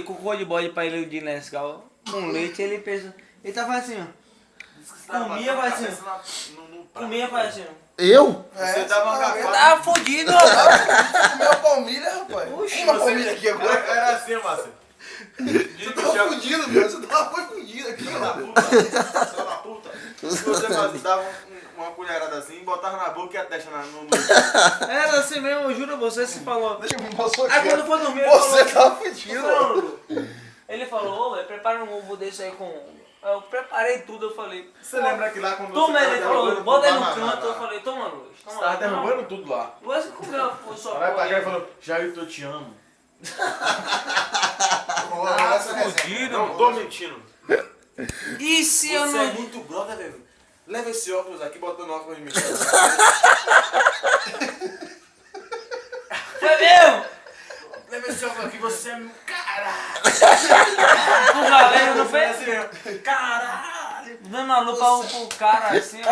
cocô de bode pra ele de Nescau com leite, ele pensa. Ele tava assim, ó. Comia, vai assim. Comia, vai assim. Eu? Você dava uma Eu garfada. tava fudido, rapaz. Comeu palmilha, rapaz. Oxi, uma palmilha aqui agora. Era assim, Márcio. Você tava fudido, meu. Você tava fudido aqui, Filho da ó. puta. Filho da puta. Se você dava uma colherada assim, botava na boca e a testa no... Era assim mesmo, eu juro a você, se falou. Deixa eu me passar Aí aqui. quando foi dormir, ele Você falou. tava fudido, mano. Ele falou, ô, velho, prepara um ovo desse aí com. Eu preparei tudo, eu falei. Você lembra que lá quando Toma, você ele tava falou, derrubando bota aí tudo no lá canto, eu falei, toma, Luiz. Você Toma, tava toma. derrubando tudo lá. Você comeu a sua Vai pra cá e porra. falou, Jair, eu te amo. Essa resenha. Fudido, Não, tô mentindo. E se eu Você é não. muito brother, velho. Leva esse óculos aqui, bota no óculos de mim. Foi mesmo? Leva esse óculos aqui, você é... Caralho! O galera não Foi fez? assim mesmo. Caralho! Dando a lupa pro cara assim, ó.